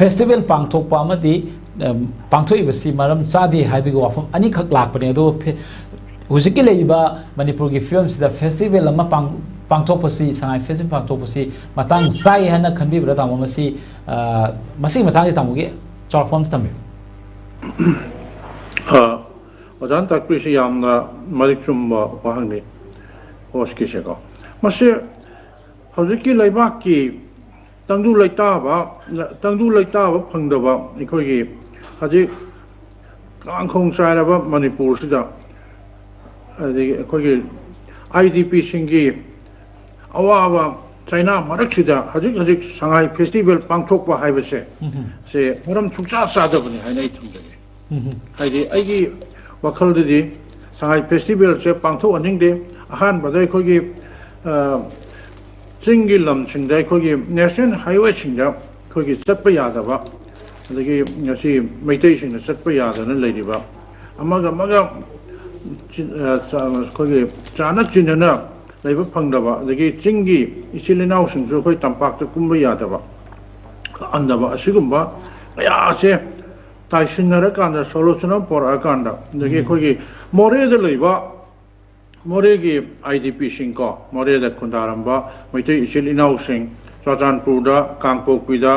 festival pangthok pa amadi pangthoi basi maram chadi haibi go wafam ani khak lakpane do hujiki leiba manipur gi film sida festival ama pangthok pasi sangai festival pangthok pasi matang sai hana khanbi bra tamo masi matang ji tamo gi chorphom tambe 어전 딱비시 양나 마릭 좀 와항니 호스키셔가 마시 hꯧꯖꯤꯛꯀꯤ ꯂꯩꯕꯥꯛꯀꯤ ꯇꯪꯗꯨ ꯂꯩꯇꯥꯕ ꯐꯪꯗꯕ ꯑꯩꯈꯣꯏꯒꯤ ꯍꯧꯖꯤꯛ ꯀꯥꯡꯈꯣꯡ ꯆꯥꯏꯔꯕ ꯃꯅꯤꯄꯨꯔꯁꯤꯗ ꯑꯗꯒꯤ ꯑꯩꯈꯣꯏꯒꯤ IDPꯁꯤꯡꯒꯤ ꯑꯋꯥꯕ ꯆꯩꯅꯥ ꯃꯔꯛꯁꯤꯗ ꯍꯧꯖꯤꯛ ꯁꯉꯥꯏ ꯐꯦꯁꯇꯤꯚꯦꯜ ꯄꯥꯡꯊꯣꯛꯄ ꯍꯥꯏꯕꯁꯦ ꯁꯦ ꯃꯔꯝ ꯁꯨꯡꯆꯥ ꯆꯥꯗꯕꯅꯤ ꯍꯥꯏꯅ ꯑꯩ ꯊꯝꯖꯒꯦ ꯍꯥꯏꯗꯤ ꯑꯩꯒꯤ ꯋꯥꯈꯜꯗꯗꯤ ꯁꯉꯥꯏ ꯐꯦꯁꯇꯤꯚꯦꯜꯁꯦ ꯄꯥꯡꯊꯣꯛꯍꯟꯅꯤꯡꯗꯦ ꯑꯍꯥꯟꯕꯗ ꯑꯩꯈꯣꯏꯒꯤ ꯆꯤꯡꯒꯤ ꯂꯝꯁꯤꯡꯗ ꯑꯩꯈꯣꯏꯒꯤ ꯅꯦꯁꯅꯦꯜ ꯍꯥꯏꯋꯦꯁꯤꯡꯗ ꯑꯩꯈꯣꯏꯒꯤ ꯆꯠꯄ ꯌꯥꯗꯕ ꯑꯗꯒꯤ ꯉꯁꯤ ꯃꯩꯇꯩꯁꯤꯡꯅ ꯆꯠꯄ ꯌꯥꯗꯅ ꯂꯩꯔꯤꯕ ꯑꯃꯒ ꯑꯩꯈꯣꯏꯒꯤ ꯆꯥꯅ ꯆꯤꯟꯅꯅ ꯂꯩꯕ ꯐꯪꯗꯕ ꯑꯗꯒꯤ ꯆꯤꯡꯒꯤ ꯏꯆꯤꯜ ꯏꯅꯥꯎꯁꯤꯡꯁꯨ ꯑꯩꯈꯣꯏ ꯇꯝꯄꯥꯛꯇ ꯀꯨꯝꯕ ꯌꯥꯗꯕ ꯑꯟꯗꯕ ꯑꯁꯤꯒꯨꯝꯕ ꯀꯌꯥꯁꯦ ꯇꯥꯏꯁꯤꯟꯅꯔꯀꯥꯟꯗ ꯁꯣꯂꯨꯁꯟ ꯑꯃ ꯄꯣꯔꯛꯑꯀꯥꯟꯗ ꯑꯗꯒꯤ ꯑꯩꯈꯣꯏꯒꯤ ꯃꯣꯔꯦꯗ ꯂꯩꯕ ꯃꯣꯔꯦꯒꯤ IDPꯁꯤꯡ ꯀꯣ ꯃꯣꯔꯦꯗ ꯈꯨꯟꯗꯥꯔꯝꯕ ꯃꯩꯇꯩ ꯏꯆꯤꯜ ꯏꯅꯥꯎꯁꯤꯡ ꯆꯨꯔꯆꯥꯟꯄꯨꯔꯗ ꯀꯥꯡꯄꯣꯛꯄꯤꯗ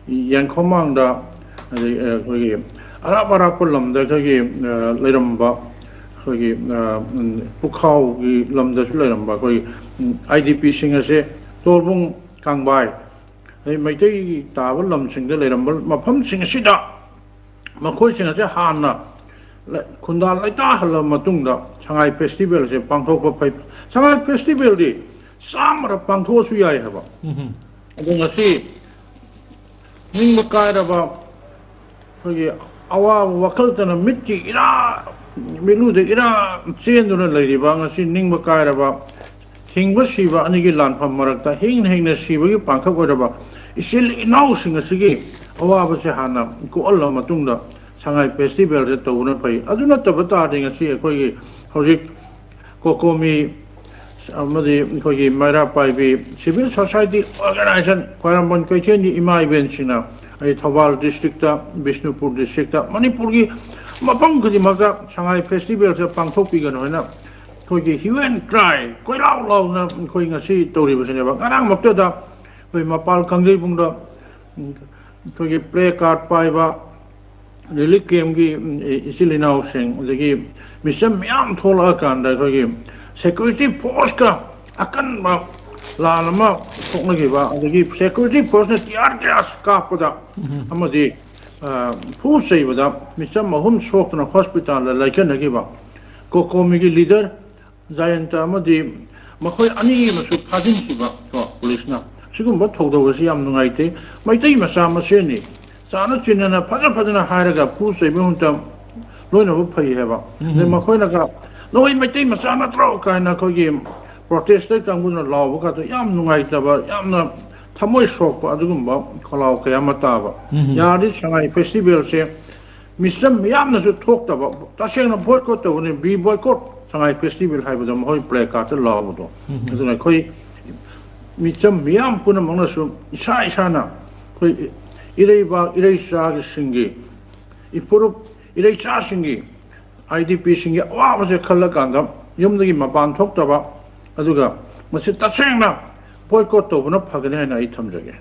ꯌꯦꯡꯈꯣꯡꯃꯥꯡꯗ ꯑꯗꯒꯤ ꯑꯩꯈꯣꯏꯒꯤ ꯑꯔꯥꯞꯄ ꯂꯝꯗ ꯑꯩꯈꯣꯏꯒꯤ ꯂꯩꯔꯝꯕ ꯑꯩꯈꯣꯏꯒꯤ ꯄꯨꯈꯥꯎꯒꯤ ꯂꯝꯗꯁꯨ ꯂꯩꯔꯝꯕ ꯑꯩꯈꯣꯏꯒꯤ IDPꯁꯤꯡ ꯑꯁꯦ ꯇꯣꯜꯕꯨꯡ ꯀꯥꯡꯕꯥꯏ ꯑꯗꯩ ꯃꯩꯇꯩ ꯇꯥꯕ ꯂꯝꯁꯤꯡꯗ ꯂꯩꯔꯝꯕ ꯃꯐꯝꯁꯤꯡ ꯑꯁꯤꯗ ꯃꯈꯣꯏꯁꯤꯡ ꯑꯁꯦ ꯍꯥꯟꯅ ꯈꯨꯟꯗꯥ ꯂꯩꯇꯥꯍꯜꯂꯕ ꯃꯇꯨꯡꯗ ꯁꯉꯥꯏ ꯐꯦꯁꯇꯤꯚꯦꯜꯁꯦ ꯄꯥꯡꯊꯣꯛꯄ ꯐꯩ ꯁꯉꯥꯏ ꯐꯦꯁꯇꯤꯚꯦꯜꯗꯤ ꯆꯥꯝꯃꯔ ꯄꯥꯡꯊꯣꯛꯑꯁꯨ ꯌꯥꯏ ꯍꯥꯏꯕ ꯑꯗꯣ ꯉꯁꯤ ꯅꯤꯡꯕ ꯀꯥꯏꯔꯕ ꯑꯩꯈꯣꯏꯒꯤ ꯑꯋꯥꯕ ꯋꯥꯈꯜꯇꯅ ꯃꯤꯠꯂꯨꯗ ꯏꯔꯥ ꯆꯦꯟꯗꯨꯅ ꯂꯩꯔꯤꯕ ꯉꯁꯤ ꯅꯤꯡꯕ ꯀꯥꯏꯔꯕ ꯍꯤꯡꯕ ꯁꯤꯕ ꯑꯅꯤꯒꯤ ꯂꯥꯟꯐꯝ ꯃꯔꯛꯇ ꯍꯤꯡꯅ ꯁꯤꯕꯒꯤ ꯄꯥꯡꯈꯛ ꯑꯣꯏꯔꯕ ꯏꯆꯤꯜ ꯏꯅꯥꯎꯁꯤꯡ ꯑꯁꯤꯒꯤ ꯑꯋꯥꯕꯁꯦ ꯍꯥꯟꯅ ꯀꯣꯛꯍꯜꯂꯕ ꯃꯇꯨꯡꯗ ꯁꯉꯥꯏ ꯐꯦꯁꯇꯤꯚꯦꯜꯁꯦ ꯇꯧꯕꯅ ꯐꯩ ꯑꯗꯨ ꯅꯠꯇꯕ ꯇꯥꯔꯗꯤ ꯉꯁꯤ ꯑꯩꯈꯣꯏꯒꯤ ꯍꯧꯖꯤꯛ ꯀꯣꯀꯣꯃꯤ ꯑꯃꯗꯤ ꯑꯩꯈꯣꯏꯒꯤ ꯃꯩꯔꯥ ꯄꯥꯏꯕꯤ ꯁꯤꯚꯤꯜ ꯁꯣꯁꯥꯏꯇꯤ ꯑꯣꯔꯒꯅꯥꯏꯖꯦꯁꯟ ꯈ꯭ꯋꯥꯏꯔꯝꯕꯟ ꯀꯩꯊꯦꯜꯒꯤ ꯏꯃꯥ ꯏꯕꯦꯟꯁꯤꯡꯅ ꯑꯩ ꯊꯧꯕꯥꯜ ꯗꯤꯁꯇ꯭ꯔꯤꯛꯇ ꯕꯤꯁꯅꯨꯄꯨꯔ ꯗꯤꯁꯇ꯭ꯔꯤꯛꯇ ꯃꯅꯤꯄꯨꯔꯒꯤ ꯃꯐꯝ ꯈꯨꯗꯤꯡꯃꯛꯇ ꯁꯉꯥꯏ ꯐꯦꯁꯇꯤꯚꯦꯜꯁꯦ ꯄꯥꯡꯊꯣꯛꯄꯤꯒꯅꯨ ꯍꯥꯏꯅ ꯑꯩꯈꯣꯏꯒꯤ ꯍ꯭ꯌꯨ ꯑꯦꯟ ꯀ꯭ꯔꯥꯏ ꯀꯣꯏꯂꯥꯎ ꯂꯥꯎꯅ ꯑꯩꯈꯣꯏ ꯉꯁꯤ ꯇꯧꯔꯤꯕꯁꯤꯅꯦꯕ ꯉꯔꯥꯡꯃꯛꯇꯗ ꯑꯩꯈꯣꯏ ꯃꯄꯥꯜ ꯀꯥꯡꯖꯩꯕꯨꯡꯗ ꯑꯩꯈꯣꯏꯒꯤ ꯄ꯭ꯂꯦ ꯀꯥꯔꯗ ꯄꯥꯏꯕ ꯔꯤꯂꯤꯐ ꯀꯦꯝꯞꯒꯤ ꯏꯆꯤꯜ ꯏꯅꯥꯎꯁꯤꯡ ꯑꯗꯒꯤ ꯃꯤꯆꯝ ꯃꯌꯥꯝ ꯊꯣꯛꯂꯛꯑꯀꯥꯟꯗ ꯑꯩꯈꯣꯏꯒꯤ ꯁꯦꯀ꯭ꯌꯨꯔꯤꯇꯤ ꯐꯣꯔꯁꯀ ꯑꯀꯟꯕ ꯂꯥꯟ ꯑꯃ ꯊꯣꯛꯅꯈꯤꯕ ꯑꯗꯒꯤ ꯁꯦꯀ꯭ꯌꯨꯔꯤꯇꯤ ꯐꯣꯔꯁꯅ ꯇꯤꯌꯥꯔ ꯒ꯭ꯌꯥꯁ ꯀꯥꯞꯄꯗ ꯑꯃꯗꯤ ꯐꯨ ꯆꯩꯕꯗ ꯃꯤꯆꯝ 3 ꯁꯣꯛꯇꯨꯅ ꯍꯣꯁꯄꯤꯇꯥꯜꯗ ꯂꯩꯈꯠꯅꯈꯤꯕ ꯀꯣꯀꯣꯃꯤꯒꯤ ꯂꯤꯗꯔ ꯖꯌꯟꯇ ꯑꯃꯗꯤ ꯃꯈꯣꯏ ꯑꯅꯤ ꯑꯃꯁꯨ ꯐꯥꯖꯤꯟꯈꯤꯕ ꯄꯨꯂꯤꯁꯅ ꯁꯤꯒꯨꯝꯕ ꯊꯧꯗꯣꯛ ꯑꯁꯤ ꯌꯥꯝ ꯅꯨꯡꯉꯥꯏꯇꯦ ꯃꯩꯇꯩ ꯃꯆꯥ ꯃꯁꯦꯟꯅꯤ ꯆꯥꯅ ꯆꯤꯟꯅꯅ ꯐꯖꯅ ꯍꯥꯏꯔꯒ ꯐꯨ ꯆꯩꯕ ꯃꯇꯝ ꯂꯣꯏꯅꯕ ꯐꯩ ꯍꯥꯏꯕ ꯑꯗꯩ ꯃꯈꯣꯏꯅꯒ ꯅꯣꯏ ꯃꯩꯇꯩ ꯃꯆꯥ ꯅꯠꯇ꯭ꯔꯣ ꯀꯥꯏꯅ ꯑꯩꯈꯣꯏꯒꯤ ꯄ꯭ꯔꯣꯇꯦꯁꯇꯔ ꯀꯥꯡꯕꯨꯅ ꯂꯥꯎꯕꯒꯗꯣ ꯌꯥꯝ ꯅꯨꯡꯉꯥꯏꯇꯕ ꯌꯥꯝꯅ ꯊꯃꯣꯏ ꯁꯣꯛꯄ ꯑꯗꯨꯒꯨꯝꯕ ꯈꯣꯜꯂꯥꯎ ꯀꯌꯥ ꯑꯃ ꯇꯥꯕ ꯌꯥꯔꯗꯤ ꯁꯉꯥꯏ ꯐꯦꯁꯇꯤꯚꯦꯜꯁꯦ ꯃꯤꯆꯝ ꯃꯌꯥꯝꯅꯁꯨ ꯊꯣꯛꯇꯕ ꯇꯁꯦꯡꯅ ꯕꯣꯏꯀꯣꯠ ꯇꯧꯕꯅꯤ ꯕꯤ ꯕꯣꯏꯀꯣꯠ ꯁꯉꯥꯏ ꯐꯦꯁꯇꯤꯚꯦꯜ ꯍꯥꯏꯕꯗꯣ ꯃꯈꯣꯏ ꯄ꯭ꯂꯦ ꯀꯥꯔꯗꯇ ꯂꯥꯎꯕꯗꯣ ꯑꯗꯨꯅ ꯑꯩꯈꯣꯏ ꯃꯤꯆꯝ ꯃꯤꯌꯥꯝ ꯄꯨꯝꯅꯃꯛꯅꯁꯨ ꯏꯁꯥꯅ ꯑꯩꯈꯣꯏ ꯏꯔꯩꯆꯥꯁꯤꯡꯒꯤ ꯏꯐꯨꯔꯨꯞ ꯏꯔꯩꯆꯥꯁꯤꯡꯒꯤ IDPꯁꯤꯡꯒꯤ ꯑꯋꯥꯕꯁꯦ ꯈꯜꯂꯀꯥꯟꯗ ꯌꯨꯝꯗꯒꯤ ꯃꯄꯥꯟ ꯊꯣꯛꯇꯕ ꯑꯗꯨꯒ ꯃꯁꯤ ꯇꯁꯦꯡꯅ ꯕꯣꯏꯀꯣꯠ ꯇꯧꯕꯅ ꯐꯒꯅꯤ ꯍꯥꯏꯅ ꯑꯩ ꯊꯝꯖꯒꯦ